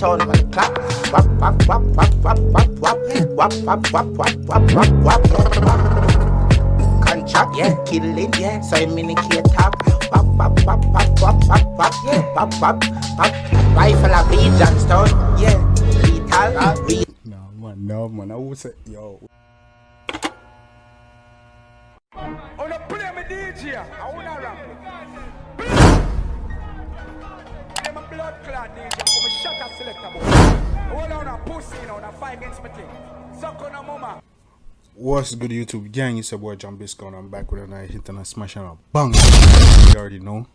sound man clap. Whap whap whap whap whap whap whap. Whap whap whap whap whap whap whap. Contract, yeah, killing, yeah. So I minicate top. Whap whap whap whap whap whap whap. Yeah, whap whap whap. Rifle of beat Johnstone, yeah. Lethal, real. No man, I would say, yo. Oh, no, play me DJ. I wanna rap. I'm a blood clot DJ. I'm a shot at selector boy. Hold on a pussy, you know, on a fight against me thing. Suck on a mama. What's good, YouTube gang? It's your boy Jambisco, and I'm back with another hit and a smash and a bang. You already know.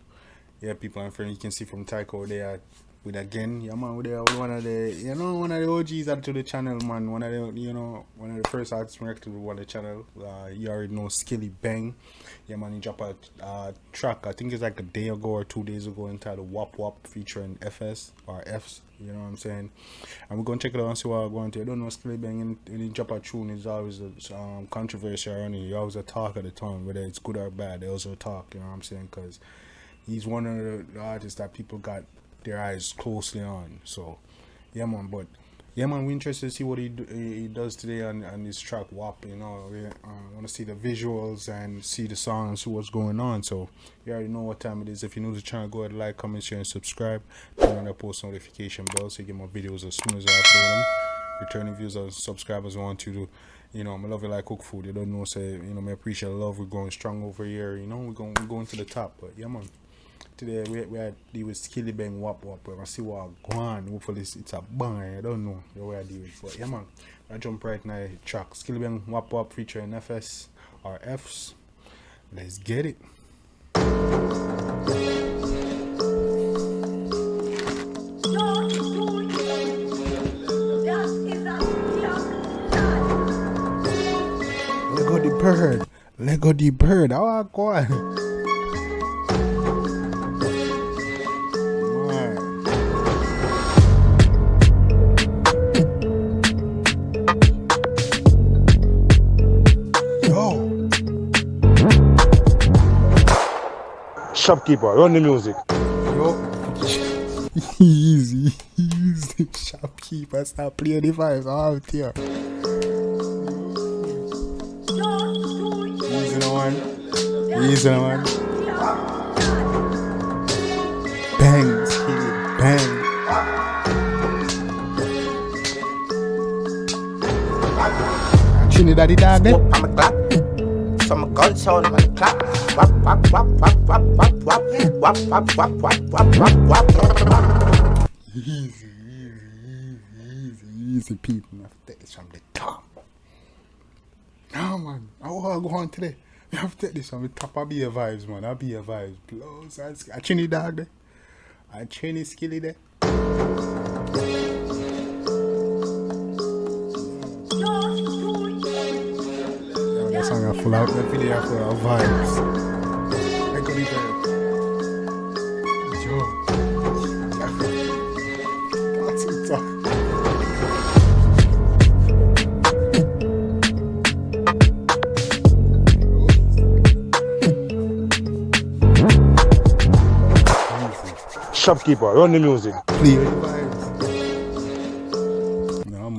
Yeah, people and friends, you can see from Tycho there with again. Yeah, man, with one of the, one of the OGs added to the channel, man. One of the, one of the first artists connected with the channel. You already know Skillibeng. Yeah, man, he dropped a track, I think it's like a day ago or 2 days ago, entitled Whap Whap, featuring FS or Fs. You know what I'm saying? And we're going to check it out and see what we're going to. I don't know, Skillibeng, when he drop a tune, is always a controversy around it. He always a talk at the time, whether it's good or bad, they also talk, you know what I'm saying? Because he's one of the artists that people got their eyes closely on. So, yeah, man, but, yeah, man, we're interested to see what he does today on this track, Whap, We want to see the visuals and see the song and see what's going on. So, you already know what time it is. If you're new to the channel, go ahead, like, comment, share, and subscribe. Turn on that post notification bell so you get my videos as soon as I upload them. Returning viewers and subscribers want you to, I love it like cook food. You don't know, say, I appreciate the love. We're going strong over here, we're going to the top. But, yeah, man. Today we are dealing with Skillibeng Whap Whap. We're gonna see what go on. Hopefully it's a bang. I don't know where I deal with, but yeah, man. I jump right now. Track Skillibeng Whap Whap featuring FS or Fs. Let's get it. Let go the bird. Let go the bird. How I go on? Shopkeeper, run the music. Yo. Easy. Shopkeeper, stop playing the vibes out here. Easy no one. Bang, skilly, bang. Trinidad dog there. Some gun sound man clap. Whap whap whap whap whap whap whap. Whap whap whap whap whap whap whap. Easy people. I have to take this from the top. No man, I want to go on today. I have to take this from the top. I'll be a vibes, man. I'll be a vibes. Blows. I Trini dog there. I Trini skilly there. Song I full out, that video full of vibes. I got it there. Yo. That's it. Shopkeeper, run the music. Clear the vibes. No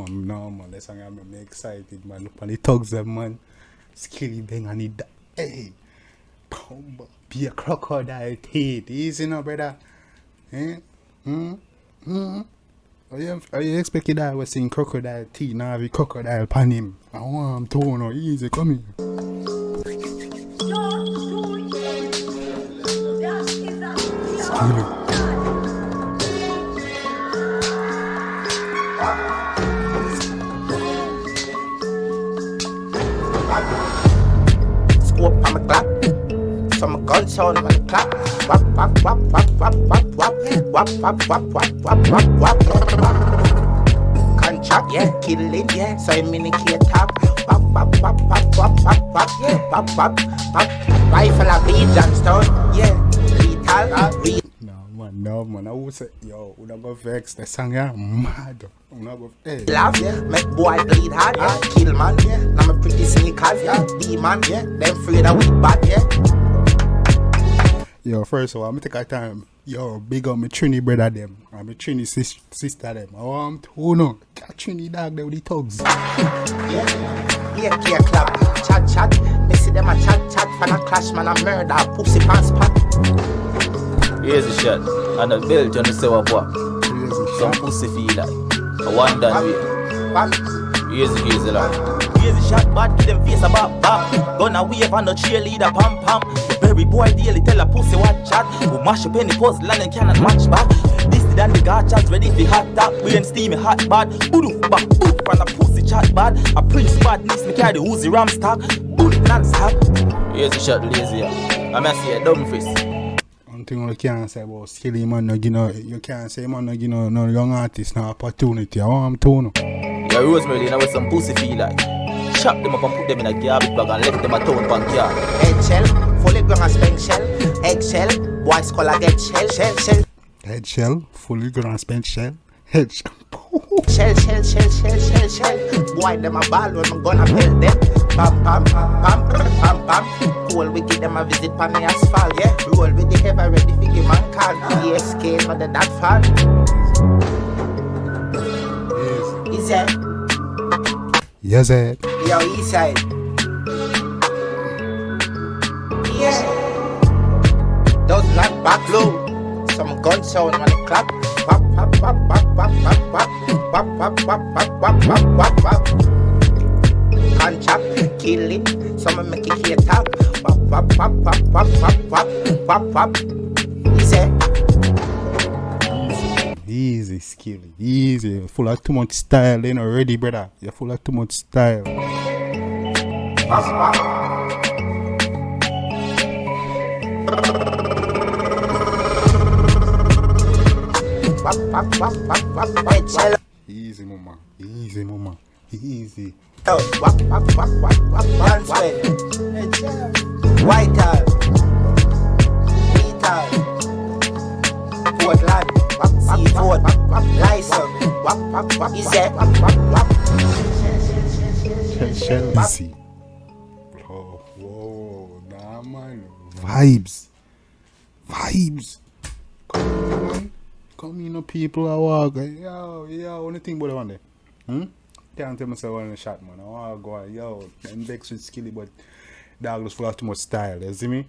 man, that song I'm excited, man. Look on the thugs them, man. Skillibeng and it, hey, be a crocodile teeth, easy now, brother. Are you expecting that I was seeing crocodile teeth, now have a crocodile pan him? I want him to know, easy, come here. Skillibeng. I'm a clap. Some gun sound man clap. Whap whap whap whap whap whap whap. Whap whap whap whap whap whap whap. Contract, yeah, killing, yeah. So I minicate top. Whap whap whap whap whap whap whap. Yeah, whap whap whap. Rifle of beat Johnstone, yeah. Lethal, real. No man, I would say, yo, we don't go vex. The song yeah, mad. We don't go hey. Laugh, yeah. Make boy bleed hard, yeah. Kill man, yeah. Now me pretty sneakers, yeah. Demon, yeah. Them afraid of we bad, yeah. Yo, first of all, I'm gonna take a time. Yo, big up my Trini brother them. And my Trini sister them. I want to know. Trini dog there with the thugs. Yeah, club. Chat. Me see them a chat. Fan a clash, man a murder. Pussy pants pat. Here's a shot. And a belt on the say what. Some pussy feel like. I want that way. Here's the lot. Here's a shot, bad, give them face a bop. Gonna wave on the cheerleader, pam. Very boy daily tell a pussy what chat. Who mash up any puzzle and cannot match back. This than the gotchas ready for hot top. We ain't steamy hot bad. Boodoo back, and a pussy chat bad. A Prince Badness, me carry the Uzi Ram stock. Boodoo non-stop. Here's a shot, lazy. I'm gonna see a dumb face. One thing you can't say about Skilly, man, you can't say, man, no young artist, no opportunity. I want to know. Yeah, Rosemary, now with some pussy feel like. Chop them up and put them in a garbage bag and left them a town backyard. Eggshell, fully grown and spent shell. Eggshell, boys call a get shell. Head shell, fully grown and spent shell. Head shell. Shell. Boy, them a ball when I'm gonna build them. Pam. Cool, we give them a visit on the asphalt, yeah. Roll with the heavy ready for give man call. ESK, not that fall. Is it? Yes, it. Yo, east side. Yeah. Those not back low. Some gun sound on the clap. Whap. Can't chop, kill it. Some make it here tap. Whap. Easy, Skilly. Easy. You're full of too much style, ain't already, brother. You're full of too much style. Easy, mama. Easy. White Hall, Portland, Seaford, Lyson, is it? Easy. Oh, whoa, nah, man. Vibes. Come in, people are walking. Yo, only thing about one day. Can't tell myself on the shot, man. I want to go, yo, I'm vexed with Skilly, but dog just full of too much style, you see me?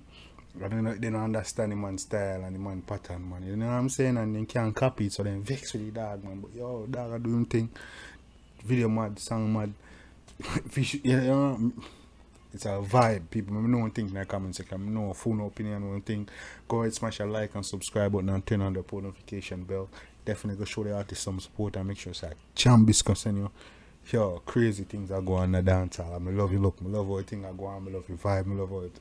They don't understand the man's style and the man's pattern, man. You know what I'm saying? And they can't copy it, so they vex with the dog, man. But yo, dog are doing thing. Video mad, song mad. Fish, you know, it's a vibe. People, I know one thing in the comment section. I know a full opinion, one thing. Go ahead, smash a like and subscribe button and turn on the post notification bell. Definitely go show the artist some support and make sure it's like Jambisco send you. Yo, crazy things that go on in the dancehall. I love you look, I love how the thing that go on, I love your vibe, I love how it.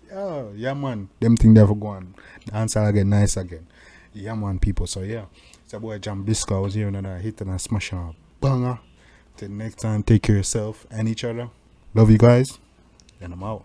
Yeah man, them things never go on. Dancehall again, nice again. Yeah man, people, so yeah. It's a boy Jambisco. I was here another hit and a smash on a banger. Till next time, take care of yourself and each other. Love you guys, and I'm out.